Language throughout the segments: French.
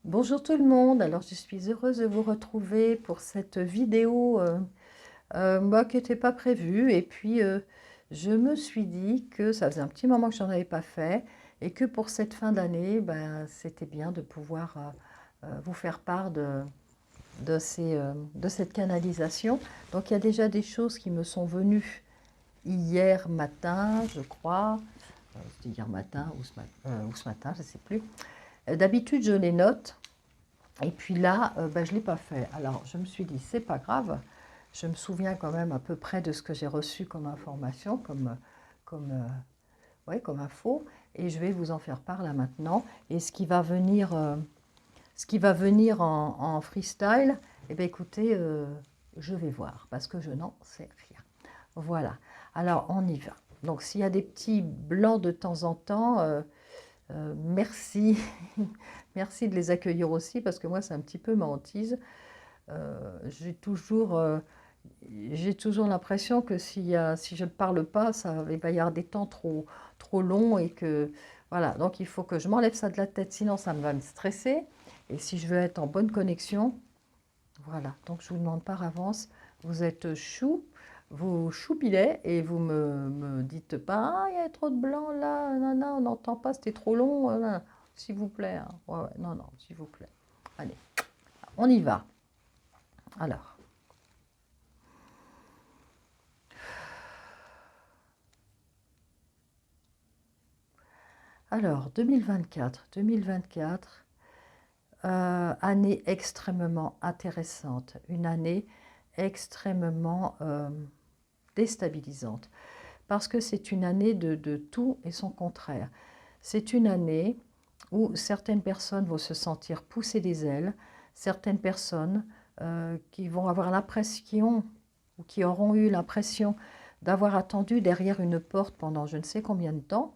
Bonjour tout le monde, alors je suis heureuse de vous retrouver pour cette vidéo qui n'était pas prévue et puis je me suis dit que ça faisait un petit moment que je n'en avais pas fait et que pour cette fin d'année, ben, c'était bien de pouvoir vous faire part de cette canalisation. Donc il y a déjà des choses qui me sont venues hier matin, je crois, c'était hier matin ou ce matin, je ne sais plus. D'habitude je les note. Et puis là, ben, je ne l'ai pas fait. Alors, je me suis dit, c'est pas grave. Je me souviens quand même à peu près de ce que j'ai reçu comme information, comme, ouais, comme info. Et je vais vous en faire part là maintenant. Et ce qui va venir en freestyle, eh bien, écoutez, je vais voir parce que je n'en sais rien. Voilà. Alors, on y va. Donc, s'il y a des petits blancs de temps en temps, merci. Merci de les accueillir aussi parce que moi, c'est un petit peu ma hantise. J'ai toujours l'impression que si je ne parle pas, il va y avoir des temps trop longs et que voilà. Donc il faut que je m'enlève ça de la tête, sinon ça va me stresser. Et si je veux être en bonne connexion, voilà. Donc je vous demande par avance, vous êtes chou, vous choupilez et vous me dites pas, ah, il y a trop de blanc là, non, non, on n'entend pas, c'était trop long, s'il vous plaît. Hein. Ouais, ouais, non, non, s'il vous plaît. Allez, on y va. Alors. Alors, 2024, année extrêmement intéressante, une année extrêmement déstabilisante, parce que c'est une année de tout et son contraire. C'est une année où certaines personnes vont se sentir pousser des ailes, certaines personnes qui vont avoir l'impression, ou qui auront eu l'impression d'avoir attendu derrière une porte pendant je ne sais combien de temps.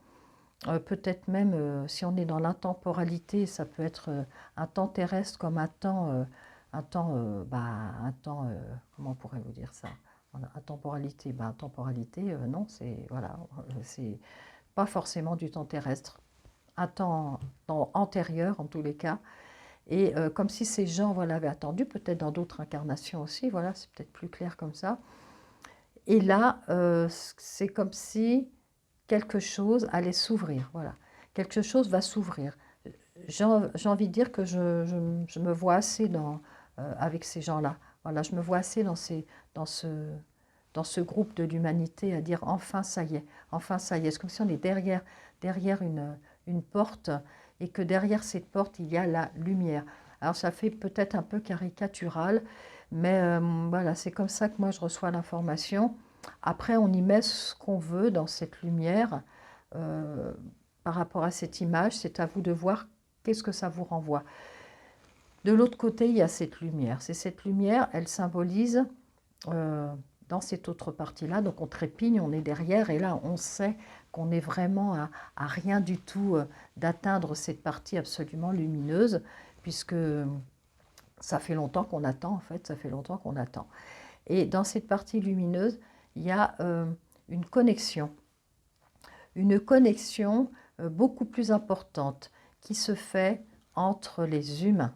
Peut-être même, si on est dans l'intemporalité, ça peut être un temps terrestre comme un temps, comment pourrait-vous dire ça? Intemporalité, temporalité, non, c'est voilà, c'est pas forcément du temps terrestre, un temps antérieur en tous les cas, et comme si ces gens voilà, avaient attendu, peut-être dans d'autres incarnations aussi, voilà, c'est peut-être plus clair comme ça. Et là, c'est comme si quelque chose allait s'ouvrir, voilà. Quelque chose va s'ouvrir. J'ai envie de dire que je me vois assez avec ces gens-là. Voilà, je me vois assez dans dans ce groupe de l'humanité à dire enfin ça y est, enfin ça y est. C'est comme si on est derrière une porte et que derrière cette porte il y a la lumière. Alors ça fait peut-être un peu caricatural, mais voilà, c'est comme ça que moi je reçois l'information. Après, on y met ce qu'on veut dans cette lumière. Euh, Par rapport à cette image, c'est à vous de voir qu'est-ce que ça vous renvoie. De l'autre côté, il y a cette lumière. C'est cette lumière, elle symbolise dans cette autre partie-là. Donc on trépigne, on est derrière, et là on sait qu'on est vraiment à rien du tout d'atteindre cette partie absolument lumineuse, puisque ça fait longtemps qu'on attend, en fait, ça fait longtemps qu'on attend. Et dans cette partie lumineuse, il y a une connexion beaucoup plus importante qui se fait entre les humains.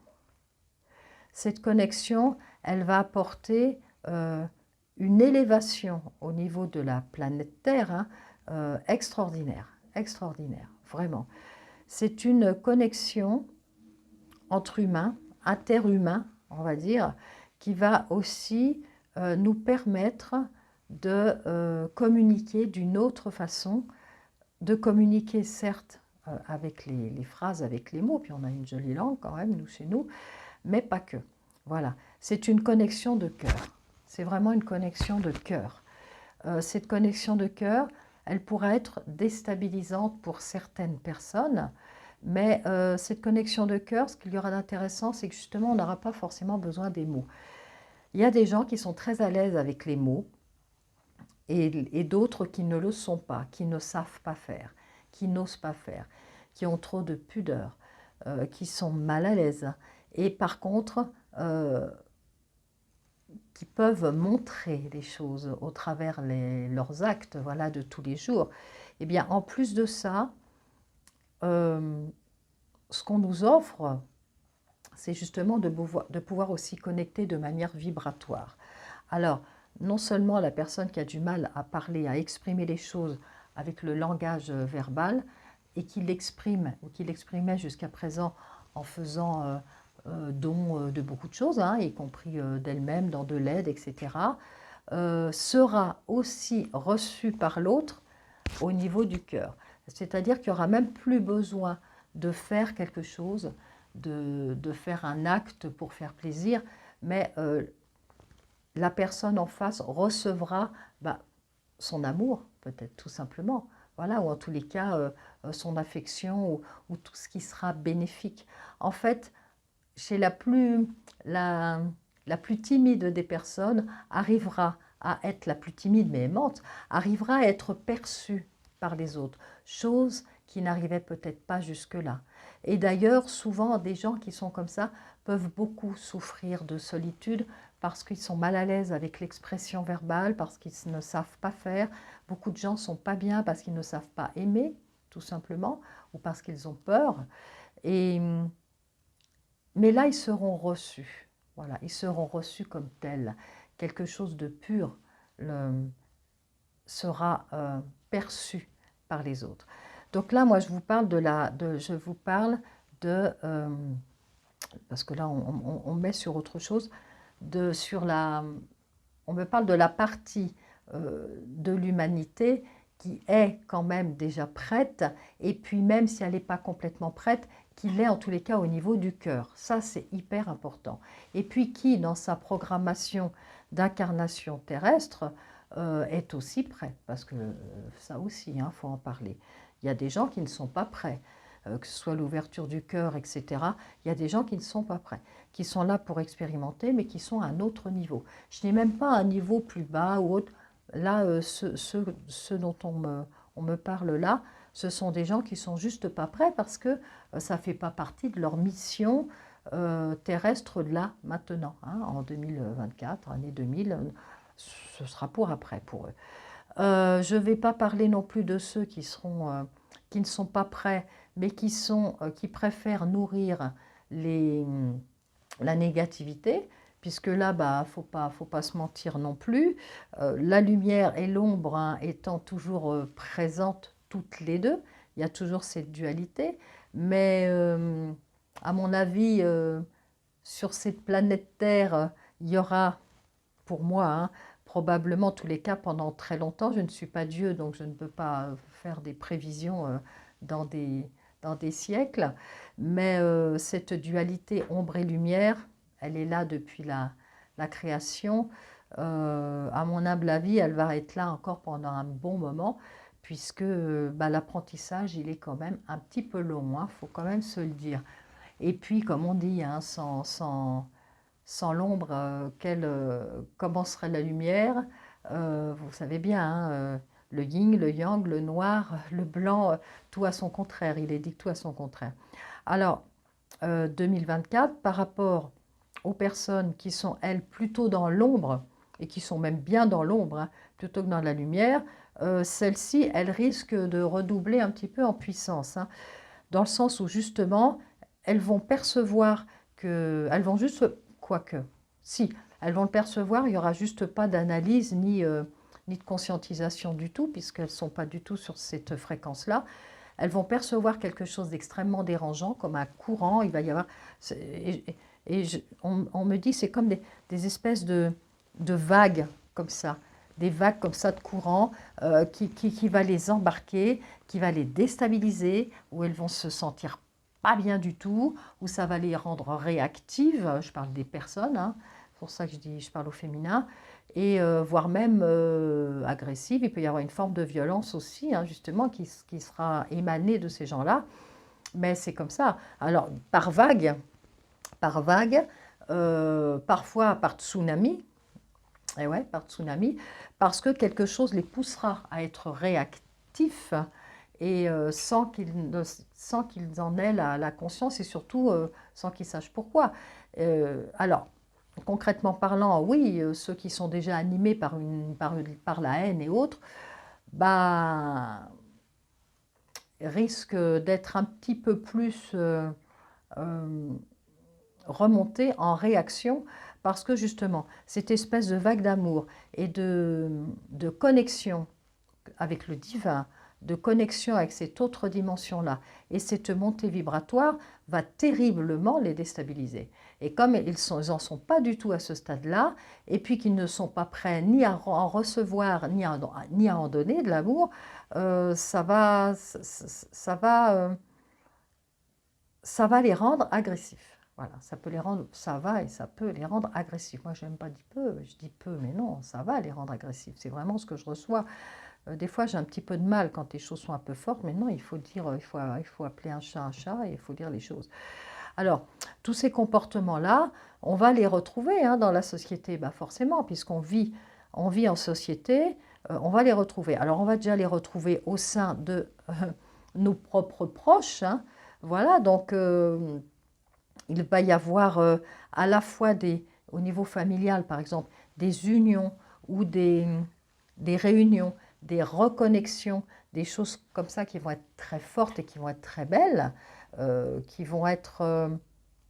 Cette connexion, elle va apporter une élévation au niveau de la planète Terre extraordinaire, extraordinaire, vraiment. C'est une connexion entre humains, interhumains, on va dire, qui va aussi nous permettre de communiquer d'une autre façon, de communiquer certes avec les phrases, avec les mots, puis on a une jolie langue quand même, nous, chez nous, mais pas que. Voilà, c'est une connexion de cœur. C'est vraiment une connexion de cœur. Cette connexion de cœur, elle pourra être déstabilisante pour certaines personnes, mais cette connexion de cœur, ce qu'il y aura d'intéressant, c'est que justement, on n'aura pas forcément besoin des mots. Il y a des gens qui sont très à l'aise avec les mots et d'autres qui ne le sont pas, qui ne savent pas faire, qui n'osent pas faire, qui ont trop de pudeur, qui sont mal à l'aise. Et par contre, qui peuvent montrer les choses au travers leurs actes voilà, de tous les jours. Eh bien, en plus de ça, ce qu'on nous offre, c'est justement de pouvoir aussi connecter de manière vibratoire. Alors, non seulement la personne qui a du mal à parler, à exprimer les choses avec le langage verbal, et qui l'exprime, ou qui l'exprimait jusqu'à présent en faisant don de beaucoup de choses, hein, y compris d'elle-même, dans de l'aide, etc., sera aussi reçue par l'autre au niveau du cœur. C'est-à-dire qu'il n'y aura même plus besoin de faire quelque chose, de faire un acte pour faire plaisir, mais la personne en face recevra son amour, peut-être tout simplement, voilà, ou en tous les cas son affection, ou tout ce qui sera bénéfique. En fait, chez la plus timide des personnes, arrivera à être la plus timide mais aimante, arrivera à être perçue par les autres, chose qui n'arrivait peut-être pas jusque-là. Et d'ailleurs, souvent, des gens qui sont comme ça peuvent beaucoup souffrir de solitude parce qu'ils sont mal à l'aise avec l'expression verbale, parce qu'ils ne savent pas faire. Beaucoup de gens ne sont pas bien parce qu'ils ne savent pas aimer, tout simplement, ou parce qu'ils ont peur. Mais là, ils seront reçus. Voilà, ils seront reçus comme tels. Quelque chose de pur sera perçu par les autres. Donc là, moi, je vous parle parce que là, on met sur autre chose, on me parle de la partie de l'humanité qui est quand même déjà prête, et puis même si elle n'est pas complètement prête, qu'il est en tous les cas au niveau du cœur. Ça, c'est hyper important. Et puis qui, dans sa programmation d'incarnation terrestre, est aussi prêt, parce que ça aussi, il faut en parler. Il y a des gens qui ne sont pas prêts, que ce soit l'ouverture du cœur, etc. Il y a des gens qui ne sont pas prêts, qui sont là pour expérimenter, mais qui sont à un autre niveau. Je n'ai même pas un niveau plus bas ou autre. Là, ceux dont on me parle là, ce sont des gens qui ne sont juste pas prêts parce que ça ne fait pas partie de leur mission terrestre là, maintenant. Hein, en 2024, année 2000, ce sera pour après pour eux. Je ne vais pas parler non plus de ceux qui ne sont pas prêts, mais qui préfèrent nourrir la négativité, puisque là, faut pas se mentir non plus. La lumière et l'ombre, hein, étant toujours présentes toutes les deux, il y a toujours cette dualité, mais à mon avis, sur cette planète Terre, il y aura, pour moi, hein, probablement tous les cas pendant très longtemps. Je ne suis pas Dieu, donc je ne peux pas faire des prévisions dans des siècles, mais cette dualité ombre et lumière, elle est là depuis la création. À mon humble avis, elle va être là encore pendant un bon moment, puisque l'apprentissage, il est quand même un petit peu long, hein, faut quand même se le dire. Et puis, comme on dit, hein, sans l'ombre, comment serait la lumière? Vous savez bien, hein, le yin, le yang, le noir, le blanc, tout à son contraire. Il est dit tout à son contraire. Alors, 2024, par rapport aux personnes qui sont, elles, plutôt dans l'ombre, et qui sont même bien dans l'ombre, hein, plutôt que dans la lumière, celles-ci, elles risquent de redoubler un petit peu en puissance, hein, dans le sens où, justement, elles vont percevoir elles vont juste, quoique, si, elles vont le percevoir, il n'y aura juste pas d'analyse ni de conscientisation du tout, puisqu'elles ne sont pas du tout sur cette fréquence-là. Elles vont percevoir quelque chose d'extrêmement dérangeant, comme un courant, il va y avoir... on me dit c'est comme des espèces de vagues comme ça, des vagues comme ça de courant qui va les embarquer, qui va les déstabiliser, où elles vont se sentir pas bien du tout, où ça va les rendre réactives, je parle des personnes, hein, c'est pour ça que je parle au féminin, et voire même agressive. Il peut y avoir une forme de violence aussi, hein, justement, qui sera émanée de ces gens-là, mais c'est comme ça. Alors, par vague, parfois par tsunami, et ouais, par tsunami, parce que quelque chose les poussera à être réactifs et sans qu'ils en aient la conscience et surtout sans qu'ils sachent pourquoi. Alors, concrètement parlant, oui, ceux qui sont déjà animés par la haine et autres, risquent d'être un petit peu plus remonter en réaction parce que justement, cette espèce de vague d'amour et de connexion avec le divin, de connexion avec cette autre dimension-là, et cette montée vibratoire va terriblement les déstabiliser. Et comme ils n'en sont pas du tout à ce stade-là, et puis qu'ils ne sont pas prêts ni à en recevoir, ni à en donner de l'amour, ça va les rendre agressifs. Voilà, ça peut les rendre, ça va et ça peut les rendre agressifs. Moi, j'aime pas dire peu, je dis peu, mais non, ça va les rendre agressifs. C'est vraiment ce que je reçois. Des fois, j'ai un petit peu de mal quand les choses sont un peu fortes, mais non, il faut dire, il faut appeler un chat et il faut dire les choses. Alors, tous ces comportements-là, on va les retrouver dans la société, bah forcément, puisqu'on vit, on vit en société, on va les retrouver. Alors, on va déjà les retrouver au sein de nos propres proches. Voilà, donc il va y avoir à la fois au niveau familial, par exemple, des unions ou des réunions, des reconnexions, des choses comme ça qui vont être très fortes et qui vont être très belles, qui vont être,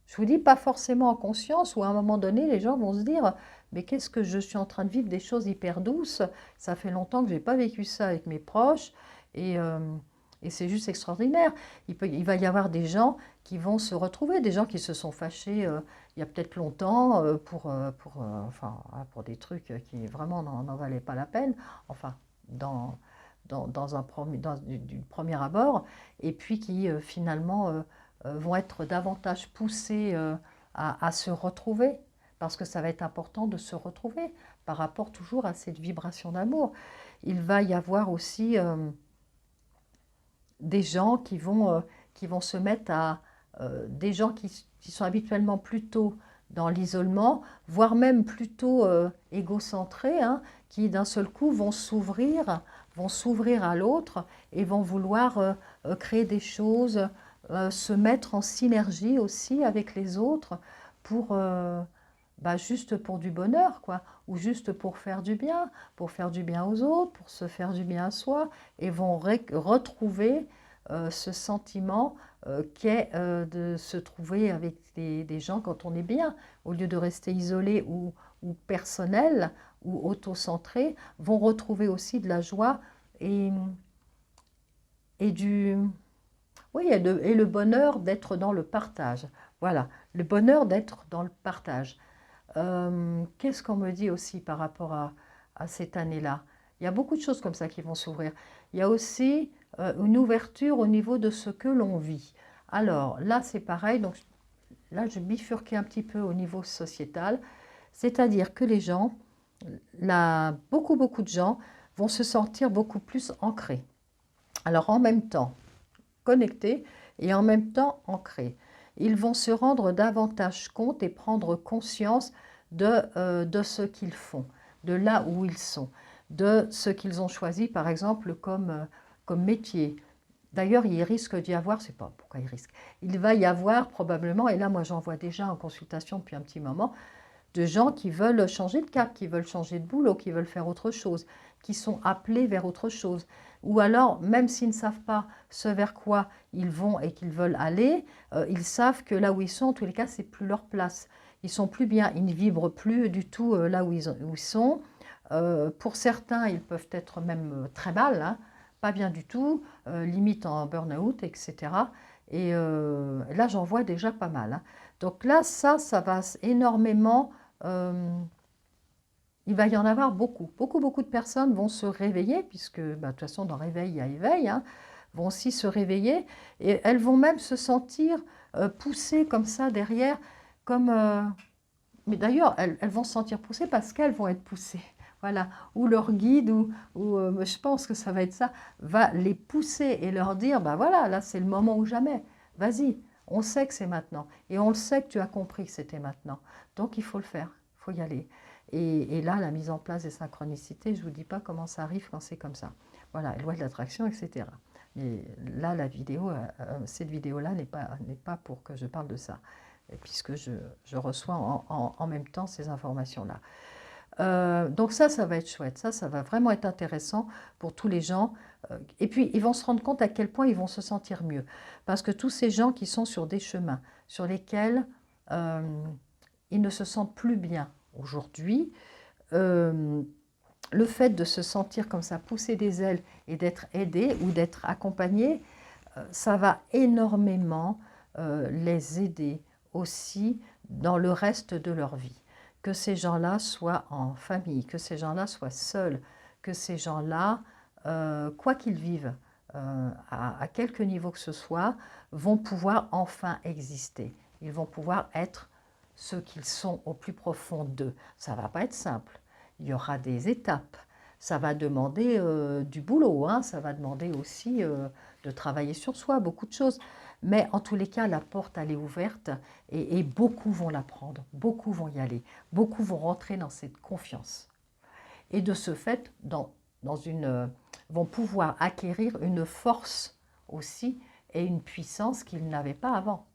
je vous dis, pas forcément en conscience, ou à un moment donné, les gens vont se dire, mais qu'est-ce que je suis en train de vivre, des choses hyper douces, ça fait longtemps que je n'ai pas vécu ça avec mes proches, et c'est juste extraordinaire. Il va y avoir des gens qui vont se retrouver, des gens qui se sont fâchés il y a peut-être longtemps pour des trucs qui vraiment n'en valaient pas la peine, enfin, du premier abord, et puis qui finalement vont être davantage poussés à se retrouver, parce que ça va être important de se retrouver par rapport toujours à cette vibration d'amour. Il va y avoir aussi des gens qui vont se mettre à... des gens qui sont habituellement plutôt dans l'isolement, voire même plutôt égocentrés, qui d'un seul coup vont s'ouvrir à l'autre et vont vouloir créer des choses, se mettre en synergie aussi avec les autres pour, juste pour du bonheur, quoi, ou juste pour faire du bien aux autres, pour se faire du bien à soi, et vont retrouver ce sentiment qu'est de se trouver avec des gens quand on est bien, au lieu de rester isolé ou personnel ou auto-centré, vont retrouver aussi de la joie et, du... Oui, et le bonheur d'être dans le partage. Voilà, le bonheur d'être dans le partage. Qu'est-ce qu'on me dit aussi par rapport à cette année-là? Il y a beaucoup de choses comme ça qui vont s'ouvrir. Il y a aussi une ouverture au niveau de ce que l'on vit. Alors là, c'est pareil. Donc là, je bifurquais un petit peu au niveau sociétal. C'est-à-dire que les gens, là, beaucoup de gens vont se sentir beaucoup plus ancrés. Alors en même temps, connectés et en même temps ancrés. Ils vont se rendre davantage compte et prendre conscience de ce qu'ils font, de là où ils sont, de ce qu'ils ont choisi par exemple comme métier. D'ailleurs, il risque d'y avoir, c'est pas pourquoi il risque, il va y avoir probablement, et là moi j'en vois déjà en consultation depuis un petit moment, de gens qui veulent changer de cap, qui veulent changer de boulot, qui veulent faire autre chose, qui sont appelés vers autre chose. Ou alors, même s'ils ne savent pas ce vers quoi ils vont et qu'ils veulent aller, ils savent que là où ils sont, en tous les cas, c'est plus leur place. Ils sont plus bien, ils ne vibrent plus du tout là où ils sont. Pour certains, ils peuvent être même très mal, pas bien du tout, limite en burn-out, etc. Et là, j'en vois déjà pas mal. Donc là, ça va énormément... il va y en avoir beaucoup. Beaucoup de personnes vont se réveiller, puisque de toute façon, dans réveil, il y a éveil, vont aussi se réveiller, et elles vont même se sentir poussées comme ça derrière, comme... mais d'ailleurs, elles vont se sentir poussées parce qu'elles vont être poussées. Voilà, ou leur guide, je pense que ça va être ça, va les pousser et leur dire, ben voilà, là c'est le moment ou jamais, vas-y, on sait que c'est maintenant, et on le sait que tu as compris que c'était maintenant, donc il faut le faire, il faut y aller. Et là, la mise en place des synchronicités, je ne vous dis pas comment ça arrive quand c'est comme ça. Voilà, loi de l'attraction, etc. Mais là, cette vidéo-là n'est pas pour que je parle de ça, puisque je reçois en même temps ces informations-là. Donc ça va être chouette, ça va vraiment être intéressant pour tous les gens. Et puis, ils vont se rendre compte à quel point ils vont se sentir mieux. Parce que tous ces gens qui sont sur des chemins sur lesquels euh, ils ne se sentent plus bien aujourd'hui. Euh, le fait de se sentir comme ça, pousser des ailes et d'être aidé ou d'être accompagné, ça va énormément les aider aussi dans le reste de leur vie. Que ces gens-là soient en famille, que ces gens-là soient seuls, que ces gens-là, quoi qu'ils vivent, à quelque niveau que ce soit, vont pouvoir enfin exister. Ils vont pouvoir être ce qu'ils sont au plus profond d'eux. Ça ne va pas être simple. Il y aura des étapes. Ça va demander du boulot, hein. Ça va demander aussi de travailler sur soi, beaucoup de choses. Mais en tous les cas, la porte, elle est ouverte et beaucoup vont la prendre, beaucoup vont y aller, beaucoup vont rentrer dans cette confiance. Et de ce fait, vont pouvoir acquérir une force aussi et une puissance qu'ils n'avaient pas avant.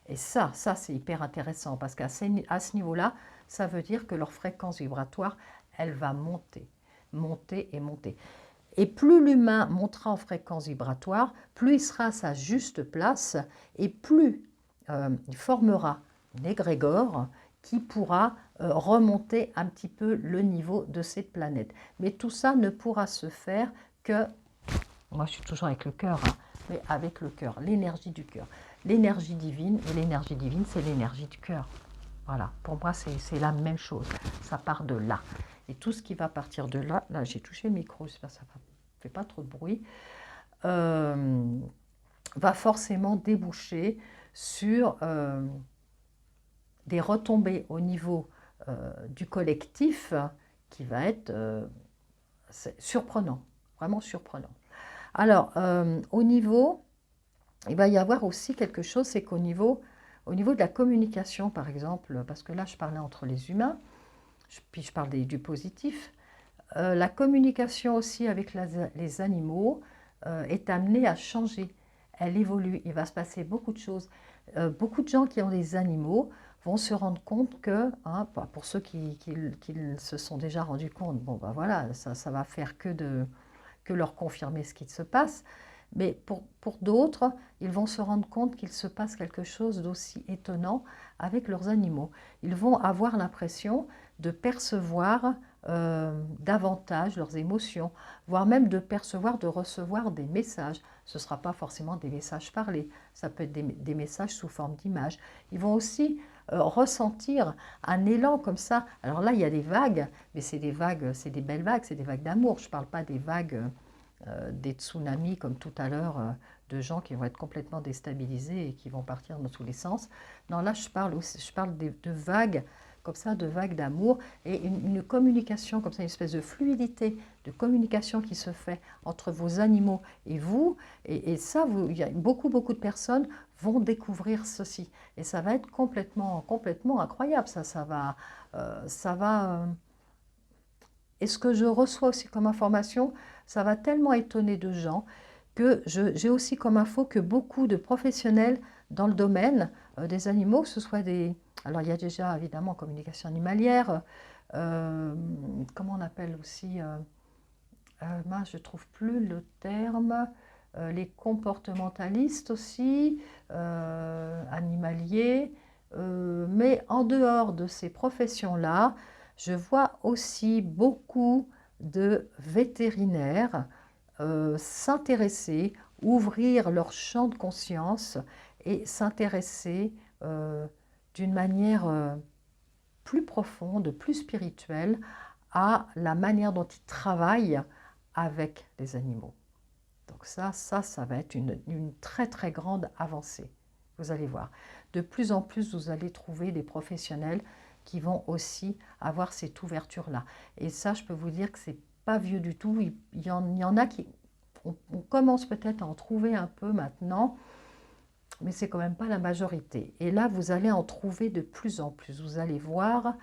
Et ça c'est hyper intéressant parce qu'à ce niveau-là, ça veut dire que leur fréquence vibratoire, elle va monter, monter et monter. Et plus l'humain montera en fréquence vibratoire, plus il sera à sa juste place et plus il formera une égrégore qui pourra remonter un petit peu le niveau de cette planète. Mais tout ça ne pourra se faire que, moi je suis toujours avec le cœur, hein, mais avec le cœur, l'énergie du cœur. L'énergie divine, et l'énergie divine, c'est l'énergie du cœur. Voilà, pour moi, c'est la même chose. Ça part de là. Et tout ce qui va partir de là, là j'ai touché le micro, j'espère que ça ne fait pas trop de bruit, va forcément déboucher sur des retombées au niveau du collectif qui va être surprenant, vraiment surprenant. Alors, au niveau, il va y avoir aussi quelque chose, c'est au niveau de la communication, par exemple, parce que là, je parlais entre les humains, puis je parle du positif, la communication aussi avec les animaux est amenée à changer. Elle évolue, il va se passer beaucoup de choses. Beaucoup de gens qui ont des animaux vont se rendre compte que, hein, pour ceux qui se sont déjà rendus compte, bon ben voilà, ça va faire que leur confirmer ce qui se passe. Mais pour d'autres, ils vont se rendre compte qu'il se passe quelque chose d'aussi étonnant avec leurs animaux. Ils vont avoir l'impression de percevoir davantage leurs émotions, voire même de percevoir, de recevoir des messages. Ce ne sera pas forcément des messages parlés, ça peut être des messages sous forme d'images. Ils vont aussi ressentir un élan comme ça. Alors là, il y a des vagues, mais c'est des vagues, c'est des belles vagues, c'est des vagues d'amour. Je ne parle pas des vagues, des tsunamis comme tout à l'heure, de gens qui vont être complètement déstabilisés et qui vont partir dans tous les sens. Non, là, je parle de vagues comme ça, de vagues d'amour et une communication comme ça, une espèce de fluidité de communication qui se fait entre vos animaux et vous. Et ça, il y a beaucoup de personnes vont découvrir ceci. Et ça va être complètement incroyable. Ça va. Et ce que je reçois aussi comme information, ça va tellement étonner de gens que j'ai aussi comme info que beaucoup de professionnels dans le domaine des animaux, que ce soit des... Alors il y a déjà évidemment communication animalière, comment on appelle aussi, je ne trouve plus le terme, les comportementalistes aussi, animaliers, mais en dehors de ces professions-là, je vois aussi beaucoup de vétérinaires s'intéresser, ouvrir leur champ de conscience et s'intéresser d'une manière plus profonde, plus spirituelle à la manière dont ils travaillent avec les animaux. Donc ça va être une très grande avancée. Vous allez voir. De plus en plus, vous allez trouver des professionnels qui vont aussi avoir cette ouverture-là. Et ça, je peux vous dire que c'est pas vieux du tout. Il y en a qui... On commence peut-être à en trouver un peu maintenant, mais c'est quand même pas la majorité. Et là, vous allez en trouver de plus en plus. Vous allez voir,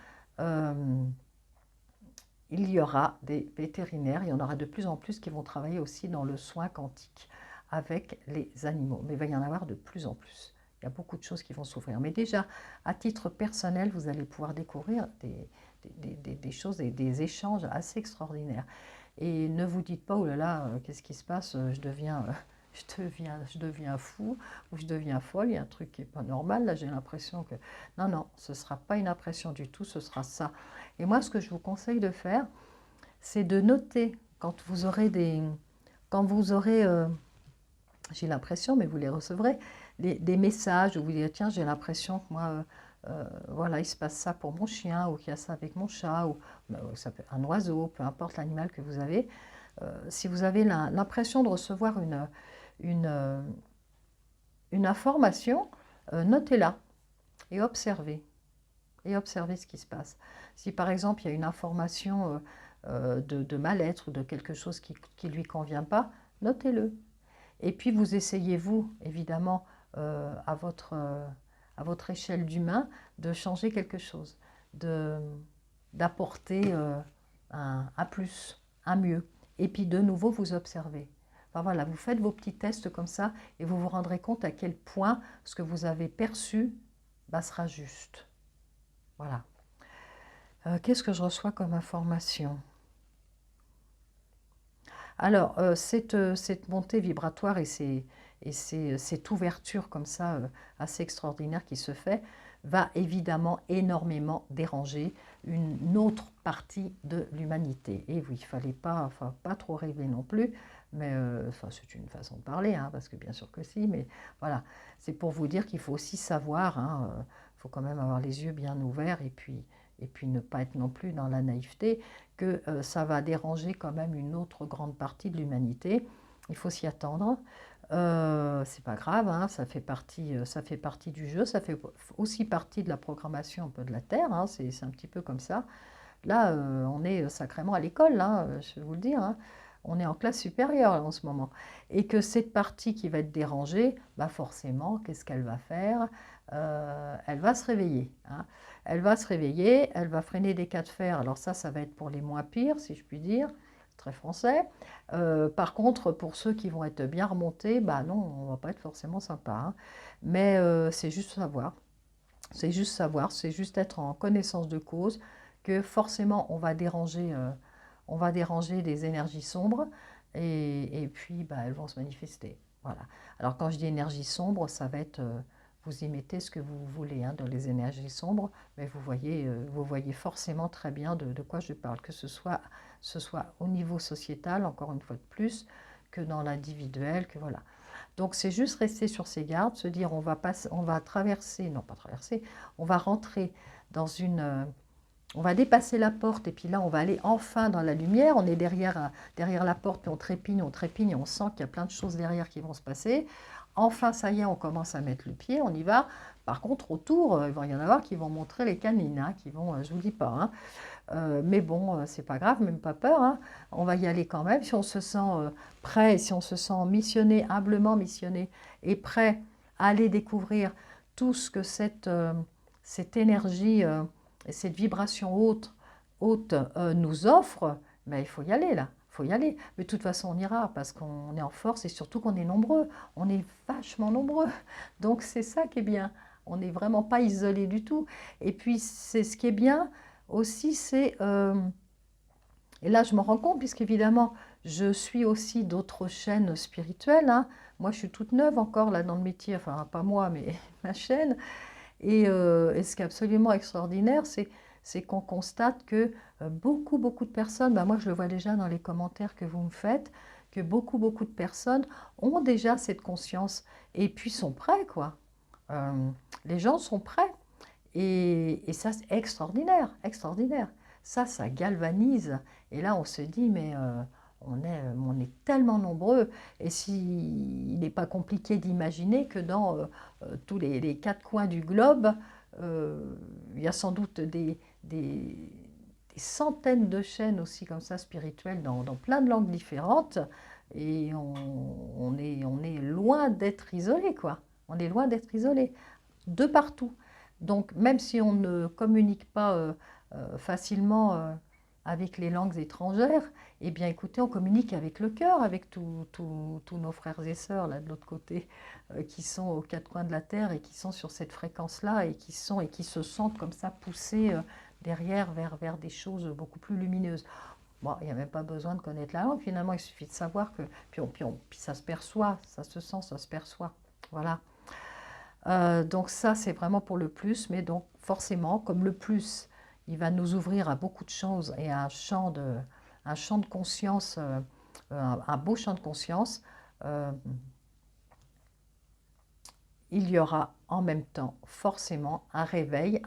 il y aura des vétérinaires, il y en aura de plus en plus qui vont travailler aussi dans le soin quantique avec les animaux. Mais il va y en avoir de plus en plus. Il y a beaucoup de choses qui vont s'ouvrir. Mais déjà, à titre personnel, vous allez pouvoir découvrir des choses, des échanges assez extraordinaires. Et ne vous dites pas, oh là là, qu'est-ce qui se passe, je deviens fou ou je deviens folle, il y a un truc qui n'est pas normal, là j'ai l'impression que... Non, non, ce ne sera pas une impression du tout, ce sera ça. Et moi, ce que je vous conseille de faire, c'est de noter quand vous aurez des... Quand vous aurez, j'ai l'impression, mais vous les recevrez, des messages où vous dites, tiens, j'ai l'impression que moi, voilà, il se passe ça pour mon chien, ou qu'il y a ça avec mon chat, ou ça peut être un oiseau, peu importe l'animal que vous avez. Si vous avez l'impression de recevoir une, euh, une information, notez-la et observez. Et observez ce qui se passe. Si par exemple il y a une information de mal-être ou de quelque chose qui ne lui convient pas, notez-le. Et puis vous essayez, vous, évidemment, à votre échelle d'humain, de changer quelque chose, d'apporter un plus, un mieux. Et puis de nouveau, vous observez. Enfin, voilà, vous faites vos petits tests comme ça et vous vous rendrez compte à quel point ce que vous avez perçu sera juste. Voilà. Qu'est-ce que je reçois comme information? Alors, cette montée vibratoire et cette ouverture comme ça, assez extraordinaire qui se fait, va évidemment énormément déranger une autre partie de l'humanité. Et oui, il ne fallait pas, enfin, pas trop rêver non plus, mais enfin, c'est une façon de parler, hein, parce que bien sûr que si, mais voilà, c'est pour vous dire qu'il faut aussi savoir, hein, faut quand même avoir les yeux bien ouverts et puis ne pas être non plus dans la naïveté, que ça va déranger quand même une autre grande partie de l'humanité. Il faut s'y attendre. C'est pas grave, hein, ça fait partie du jeu, ça fait aussi partie de la programmation un peu de la Terre, hein, c'est un petit peu comme ça. Là, on est sacrément à l'école, hein, je vais vous le dire, hein. On est en classe supérieure là, en ce moment. Et que cette partie qui va être dérangée, bah forcément, qu'est-ce qu'elle va faire? Elle va se réveiller, hein. Elle va se réveiller, elle va freiner des cas de fer. Alors ça va être pour les moins pires, si je puis dire, très français. Par contre, pour ceux qui vont être bien remontés, bah non, on va pas être forcément sympa, hein. Mais c'est juste savoir. C'est juste savoir, c'est juste être en connaissance de cause que forcément on va déranger des énergies sombres et puis bah, elles vont se manifester. Voilà. Alors quand je dis énergie sombre, ça va être, vous y mettez ce que vous voulez hein, dans les énergies sombres, mais vous voyez forcément très bien de quoi je parle, que ce soit au niveau sociétal, encore une fois de plus, que dans l'individuel, que voilà. Donc c'est juste rester sur ses gardes, se dire on va traverser, non pas traverser, on va rentrer dans on va dépasser la porte et puis là on va aller enfin dans la lumière, on est derrière la porte puis on trépigne et on sent qu'il y a plein de choses derrière qui vont se passer. Enfin ça y est, on commence à mettre le pied, on y va. Par contre autour, il va y en avoir qui vont montrer les canines, hein, qui vont, je vous dis pas, hein, mais bon, c'est pas grave, même pas peur, hein. On va y aller quand même. Si on se sent prêt, si on se sent missionné, humblement missionné, et prêt à aller découvrir tout ce que cette énergie et cette vibration haute nous offre, ben, il faut y aller là. Il faut y aller. Mais de toute façon, on ira parce qu'on est en force et surtout qu'on est nombreux. On est vachement nombreux. Donc c'est ça qui est bien. On n'est vraiment pas isolé du tout. Et puis c'est ce qui est bien aussi, c'est et là, je me rends compte, puisqu'évidemment, je suis aussi d'autres chaînes spirituelles, hein. Moi, je suis toute neuve encore là dans le métier, enfin, pas moi, mais ma chaîne. Et ce qui est absolument extraordinaire, c'est qu'on constate que beaucoup de personnes, bah, moi je le vois déjà dans les commentaires que vous me faites, que beaucoup de personnes ont déjà cette conscience et puis sont prêts, quoi. Euh, les gens sont prêts. Et ça, c'est extraordinaire, extraordinaire. Ça galvanise. Et là, on se dit, mais on est tellement nombreux. Et il n'est pas compliqué d'imaginer que dans tous les quatre coins du globe, il y a sans doute des centaines de chaînes aussi comme ça spirituelles dans plein de langues différentes. Et on est loin d'être isolé, quoi. On est loin d'être isolé, de partout. Donc, même si on ne communique pas facilement avec les langues étrangères, eh bien, écoutez, on communique avec le cœur, avec tous nos frères et sœurs là de l'autre côté, qui sont aux quatre coins de la terre et qui sont sur cette fréquence-là et qui se sentent comme ça poussés derrière vers des choses beaucoup plus lumineuses. Bon, il n'y a même pas besoin de connaître la langue, finalement, il suffit de savoir que... Puis ça se perçoit, ça se sent, ça se perçoit. Voilà. Donc ça, c'est vraiment pour le plus, mais donc forcément, comme le plus, il va nous ouvrir à beaucoup de choses et à un champ de conscience, un beau champ de conscience, euh, il y aura en même temps forcément un réveil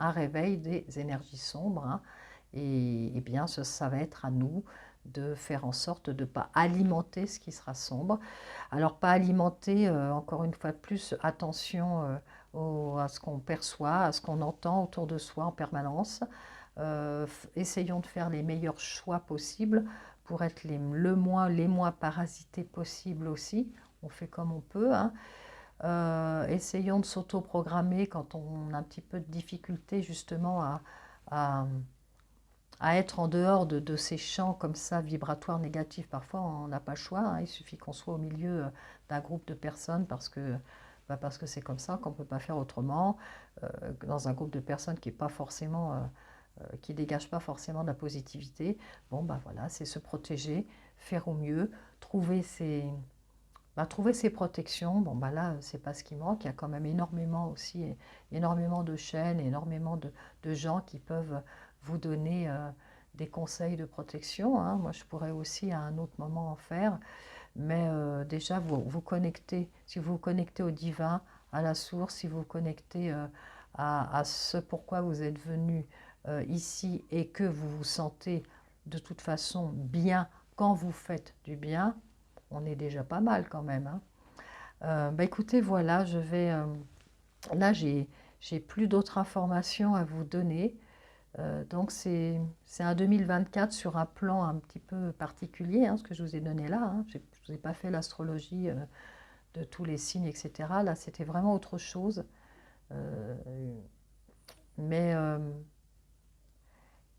des énergies sombres, hein, et bien ça va être à nous de faire en sorte de ne pas alimenter ce qui sera sombre. Alors pas alimenter, encore une fois de plus, attention à ce qu'on perçoit, à ce qu'on entend autour de soi en permanence. Essayons de faire les meilleurs choix possibles pour être les moins parasités possibles aussi. On fait comme on peut, hein. Essayons de s'auto-programmer quand on a un petit peu de difficulté justement à, à être en dehors de ces champs comme ça vibratoires négatifs. Parfois on n'a pas le choix, hein. Il suffit qu'on soit au milieu d'un groupe de personnes parce que c'est comme ça, qu'on ne peut pas faire autrement, dans un groupe de personnes qui est pas forcément, qui dégage pas forcément de la positivité. Bon bah voilà, c'est se protéger, faire au mieux, trouver ses protections. Bon bah là, c'est pas ce qui manque. Il y a quand même énormément aussi, énormément de chaînes, énormément de gens qui peuvent vous donner des conseils de protection, hein. Moi, je pourrais aussi à un autre moment en faire, mais déjà, vous connectez, si vous vous connectez au divin, à la source, si vous vous connectez à ce pourquoi vous êtes venu ici et que vous vous sentez de toute façon bien quand vous faites du bien, on est déjà pas mal quand même, hein. Bah écoutez, voilà, là, j'ai plus d'autres informations à vous donner. Donc c'est un 2024 sur un plan un petit peu particulier, hein, ce que je vous ai donné là, hein. Je ne vous ai pas fait l'astrologie de tous les signes, etc. Là, c'était vraiment autre chose. Euh, mais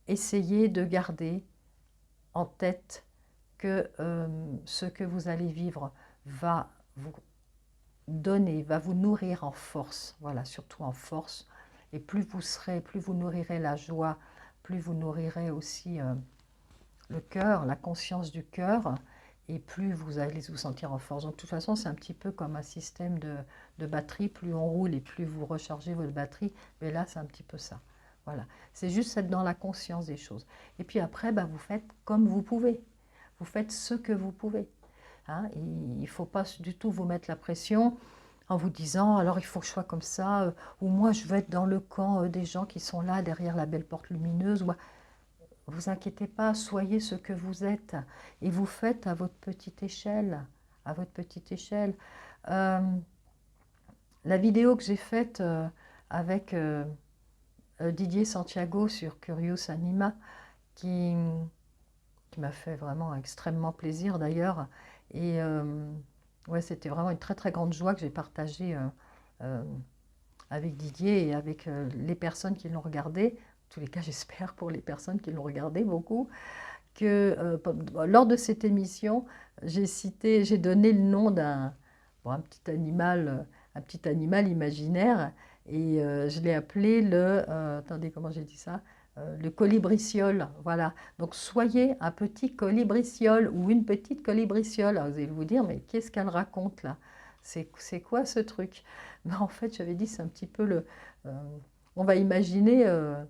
essayez de garder en tête que ce que vous allez vivre va vous donner, va vous nourrir en force, voilà, surtout en force. Et plus vous nourrirez la joie, plus vous nourrirez aussi le cœur, la conscience du cœur, et plus vous allez vous sentir en force. Donc, de toute façon, c'est un petit peu comme un système de batterie. Plus on roule et plus vous rechargez votre batterie. Mais là, c'est un petit peu ça. Voilà. C'est juste être dans la conscience des choses. Et puis après, bah, vous faites comme vous pouvez. Vous faites ce que vous pouvez, hein. Il ne faut pas du tout vous mettre la pression en vous disant alors il faut que je sois comme ça, ou moi je veux être dans le camp des gens qui sont là derrière la belle porte lumineuse. Vous inquiétez pas, soyez ce que vous êtes et vous faites à votre petite échelle, à votre petite échelle. Euh, la vidéo que j'ai faite avec Didier Santiago sur Curious Anima, qui, qui m'a fait vraiment extrêmement plaisir d'ailleurs, et ouais, c'était vraiment une très très grande joie que j'ai partagée euh, avec Didier et avec les personnes qui l'ont regardé. En tous les cas, j'espère pour les personnes qui l'ont regardé beaucoup, que lors de cette émission, j'ai donné le nom un un petit animal imaginaire, et je l'ai appelé attendez, comment j'ai dit ça? Le colibriciole, voilà. Donc soyez un petit colibriciole ou une petite colibriciole. Alors, vous allez vous dire, mais qu'est-ce qu'elle raconte là? C'est quoi ce truc? Ben, en fait, j'avais dit, c'est un petit peu euh, on va imaginer euh,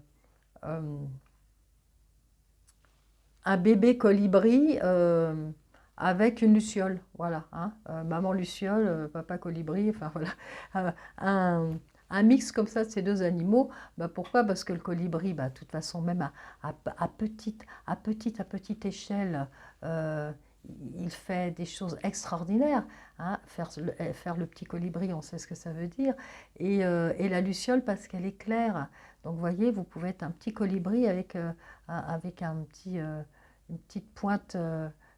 un bébé colibri avec une luciole, voilà, hein. Maman luciole, papa colibri, enfin voilà. Euh, un, un mix comme ça de ces deux animaux. Bah, pourquoi? Parce que le colibri, bah, de toute façon, même à petite échelle, euh, il fait des choses extraordinaires, hein. Faire le petit colibri, on sait ce que ça veut dire. Et la luciole, parce qu'elle est claire. Donc, vous voyez, vous pouvez être un petit colibri avec une petite pointe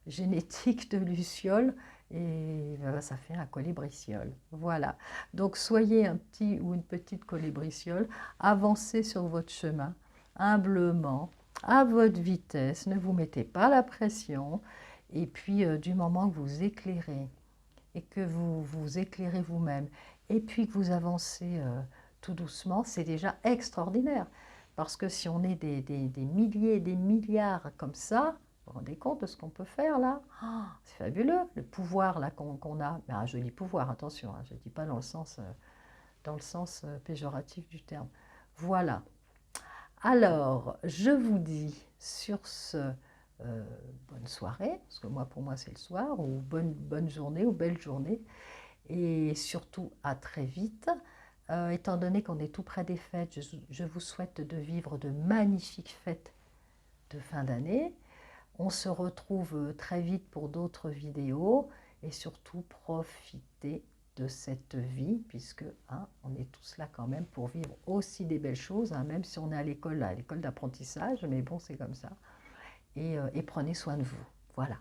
génétique de luciole, et ça fait un colibriciole. Voilà. Donc soyez un petit ou une petite colibriciole, avancez sur votre chemin humblement, à votre vitesse, ne vous mettez pas la pression, et puis du moment que vous éclairez et que vous vous éclairez vous-même, et puis que vous avancez tout doucement, c'est déjà extraordinaire. Parce que si on est des milliers, des milliards comme ça, vous rendez compte de ce qu'on peut faire là? C'est fabuleux, le pouvoir là qu'on a. Mais un joli pouvoir, attention, hein, je ne dis pas dans le sens péjoratif du terme. Voilà. Alors, je vous dis sur ce, bonne soirée, parce que moi, pour moi, c'est le soir, ou bonne journée, ou belle journée, et surtout à très vite. Étant donné qu'on est tout près des fêtes, je vous souhaite de vivre de magnifiques fêtes de fin d'année. On se retrouve très vite pour d'autres vidéos et surtout profitez de cette vie puisque hein, on est tous là quand même pour vivre aussi des belles choses, hein, même si on est à l'école d'apprentissage, mais bon c'est comme ça. Et prenez soin de vous. Voilà.